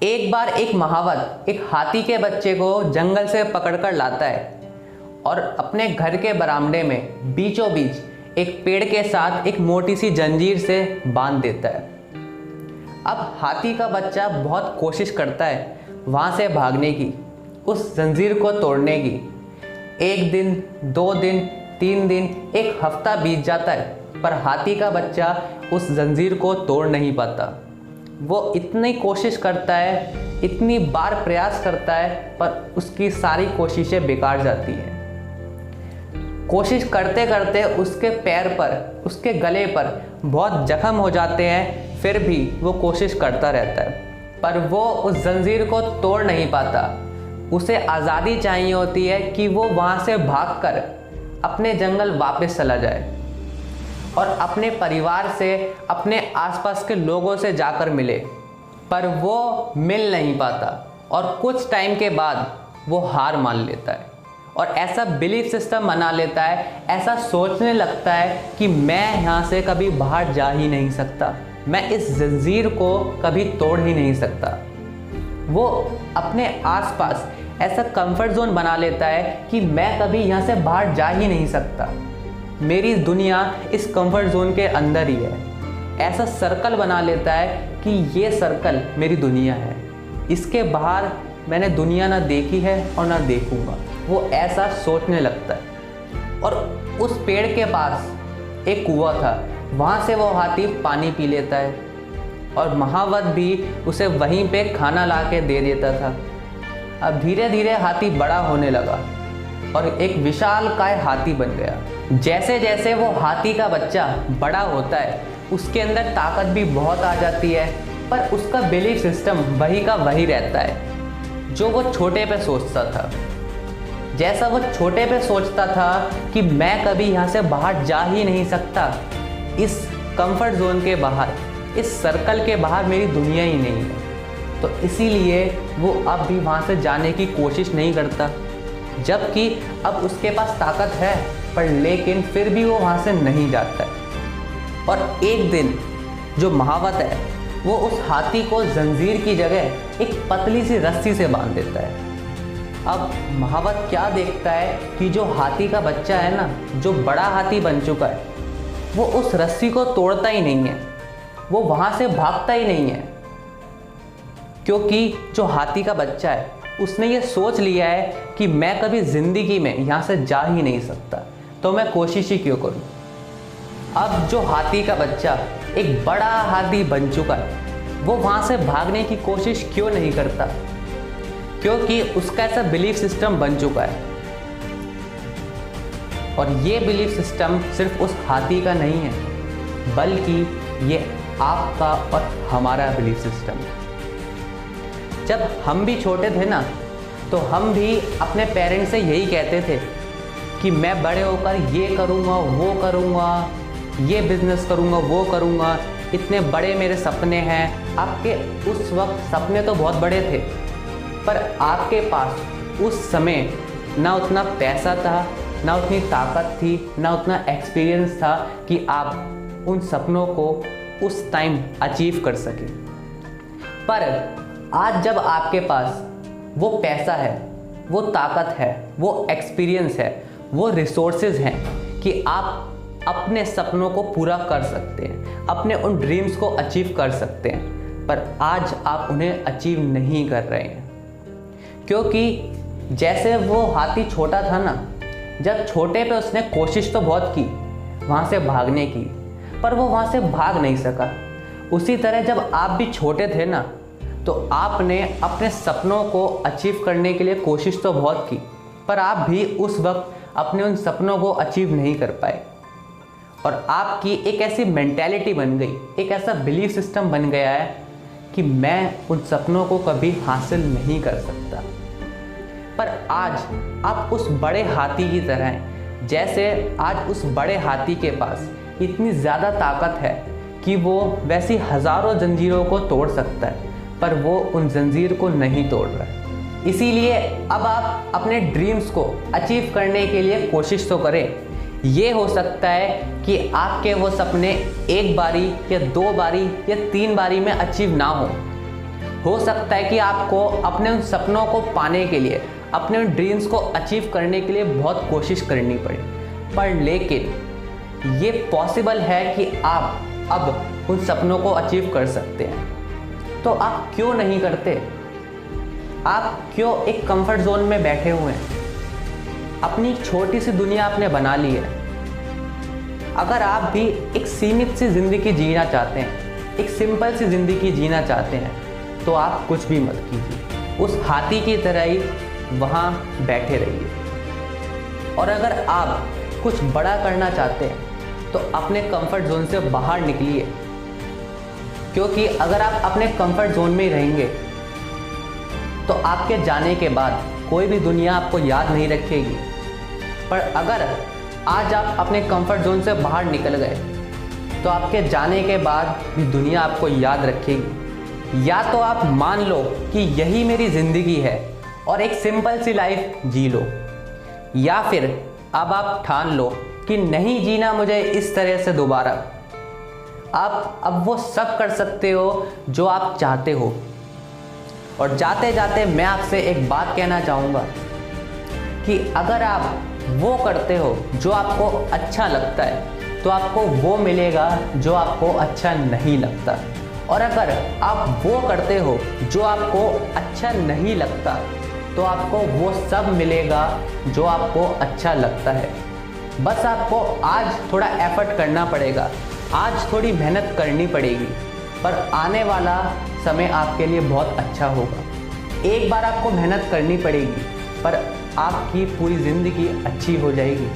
एक बार एक महावत एक हाथी के बच्चे को जंगल से पकड़कर लाता है और अपने घर के बरामदे में बीचों बीच एक पेड़ के साथ एक मोटी सी जंजीर से बांध देता है। अब हाथी का बच्चा बहुत कोशिश करता है वहाँ से भागने की, उस जंजीर को तोड़ने की। 1 दिन, 2 दिन, 3 दिन, 1 हफ्ता बीत जाता है, पर हाथी का बच्चा उस जंजीर को तोड़ नहीं पाता। वो इतनी कोशिश करता है, इतनी बार प्रयास करता है, पर उसकी सारी कोशिशें बेकार जाती हैं। कोशिश करते करते उसके पैर पर, उसके गले पर बहुत जख्म हो जाते हैं, फिर भी वो कोशिश करता रहता है, पर वो उस जंजीर को तोड़ नहीं पाता। उसे आज़ादी चाहिए होती है कि वो वहाँ से भागकर अपने जंगल वापस चला जाए और अपने परिवार से, अपने आसपास के लोगों से जाकर मिले, पर वो मिल नहीं पाता और कुछ टाइम के बाद वो हार मान लेता है और ऐसा बिलीफ सिस्टम बना लेता है, ऐसा सोचने लगता है कि मैं यहाँ से कभी बाहर जा ही नहीं सकता, मैं इस जंजीर को कभी तोड़ ही नहीं सकता। वो अपने आसपास ऐसा कंफर्ट जोन बना लेता है कि मैं कभी यहाँ से बाहर जा ही नहीं सकता, मेरी दुनिया इस कंफर्ट जोन के अंदर ही है। ऐसा सर्कल बना लेता है कि ये सर्कल मेरी दुनिया है, इसके बाहर मैंने दुनिया ना देखी है और ना देखूंगा। वो ऐसा सोचने लगता है और उस पेड़ के पास एक कुआं था, वहाँ से वो हाथी पानी पी लेता है और महावत भी उसे वहीं पे खाना ला के दे देता था। अब धीरे धीरे हाथी बड़ा होने लगा और एक विशालकाय हाथी बन गया। जैसे जैसे वो हाथी का बच्चा बड़ा होता है, उसके अंदर ताकत भी बहुत आ जाती है, पर उसका बिलीफ सिस्टम वही का वही रहता है जो वो छोटे पे सोचता था। जैसा वो छोटे पे सोचता था कि मैं कभी यहाँ से बाहर जा ही नहीं सकता, इस कंफर्ट जोन के बाहर, इस सर्कल के बाहर मेरी दुनिया ही नहीं है, तो इसीलिए वो अब भी वहाँ से जाने की कोशिश नहीं करता। जबकि अब उसके पास ताकत है, पर लेकिन फिर भी वो वहाँ से नहीं जाता है। और एक दिन जो महावत है वो उस हाथी को जंजीर की जगह एक पतली सी रस्सी से बांध देता है। अब महावत क्या देखता है कि जो हाथी का बच्चा है ना, जो बड़ा हाथी बन चुका है, वो उस रस्सी को तोड़ता ही नहीं है, वो वहाँ से भागता ही नहीं है, क्योंकि जो हाथी का बच्चा है उसने ये सोच लिया है कि मैं कभी ज़िंदगी में यहाँ से जा ही नहीं सकता, तो मैं कोशिश ही क्यों करूँ। अब जो हाथी का बच्चा एक बड़ा हाथी बन चुका है, वो वहाँ से भागने की कोशिश क्यों नहीं करता, क्योंकि उसका ऐसा बिलीफ सिस्टम बन चुका है। और ये बिलीफ सिस्टम सिर्फ उस हाथी का नहीं है, बल्कि ये आपका और हमारा बिलीफ सिस्टम है। जब हम भी छोटे थे ना, तो हम भी अपने पेरेंट्स से यही कहते थे कि मैं बड़े होकर ये करूँगा, वो करूँगा, ये बिज़नेस करूँगा, वो करूँगा, इतने बड़े मेरे सपने हैं। आपके उस वक्त सपने तो बहुत बड़े थे, पर आपके पास उस समय ना उतना पैसा था, ना उतनी ताकत थी, ना उतना एक्सपीरियंस था कि आप उन सपनों को उस टाइम अचीव कर सकें। पर आज जब आपके पास वो पैसा है, वो ताकत है, वो एक्सपीरियंस है, वो रिसोर्सेज हैं कि आप अपने सपनों को पूरा कर सकते हैं, अपने उन ड्रीम्स को अचीव कर सकते हैं, पर आज आप उन्हें अचीव नहीं कर रहे हैं। क्योंकि जैसे वो हाथी छोटा था ना, जब छोटे पे उसने कोशिश तो बहुत की वहाँ से भागने की, पर वो वहाँ से भाग नहीं सका। उसी तरह जब आप भी छोटे थे ना, तो आपने अपने सपनों को अचीव करने के लिए कोशिश तो बहुत की, पर आप भी उस वक्त अपने उन सपनों को अचीव नहीं कर पाए। और आपकी एक ऐसी मेंटालिटी बन गई, एक ऐसा बिलीफ सिस्टम बन गया है कि मैं उन सपनों को कभी हासिल नहीं कर सकता। पर आज आप उस बड़े हाथी की तरह हैं, जैसे आज उस बड़े हाथी के पास इतनी ज़्यादा ताकत है कि वो वैसी हज़ारों जंजीरों को तोड़ सकता है, पर वो उन जंजीर को नहीं तोड़ रहा है। इसीलिए अब आप अपने ड्रीम्स को अचीव करने के लिए कोशिश तो करें। ये हो सकता है कि आपके वो सपने 1 बारी या 2 बारी या 3 बारी में अचीव ना हो, हो सकता है कि आपको अपने उन सपनों को पाने के लिए, अपने उन ड्रीम्स को अचीव करने के लिए बहुत कोशिश करनी पड़े, पर लेकिन ये पॉसिबल है कि आप अब उन सपनों को अचीव कर सकते हैं। तो आप क्यों नहीं करते? आप क्यों एक कंफर्ट जोन में बैठे हुए हैं? अपनी छोटी सी दुनिया आपने बना ली है। अगर आप भी एक सीमित सी ज़िंदगी जीना चाहते हैं, एक सिंपल सी ज़िंदगी जीना चाहते हैं, तो आप कुछ भी मत कीजिए, उस हाथी की तरह ही वहाँ बैठे रहिए। और अगर आप कुछ बड़ा करना चाहते हैं तो अपने कंफर्ट जोन से बाहर निकलिए, क्योंकि अगर आप अपने कंफर्ट जोन में ही रहेंगे तो आपके जाने के बाद कोई भी दुनिया आपको याद नहीं रखेगी। पर अगर आज आप अपने कंफर्ट जोन से बाहर निकल गए तो आपके जाने के बाद भी दुनिया आपको याद रखेगी। या तो आप मान लो कि यही मेरी ज़िंदगी है और एक सिंपल सी लाइफ जी लो, या फिर अब आप ठान लो कि नहीं जीना मुझे इस तरह से दोबारा। आप अब वो सब कर सकते हो जो आप चाहते हो। और जाते जाते मैं आपसे एक बात कहना चाहूँगा कि अगर आप वो करते हो जो आपको अच्छा लगता है तो आपको वो मिलेगा जो आपको अच्छा नहीं लगता, और अगर आप वो करते हो जो आपको अच्छा नहीं लगता तो आपको वो सब मिलेगा जो आपको अच्छा लगता है। बस आपको आज थोड़ा एफर्ट करना पड़ेगा, आज थोड़ी मेहनत करनी पड़ेगी, पर आने वाला समय आपके लिए बहुत अच्छा होगा। एक बार आपको मेहनत करनी पड़ेगी पर आपकी पूरी ज़िंदगी अच्छी हो जाएगी।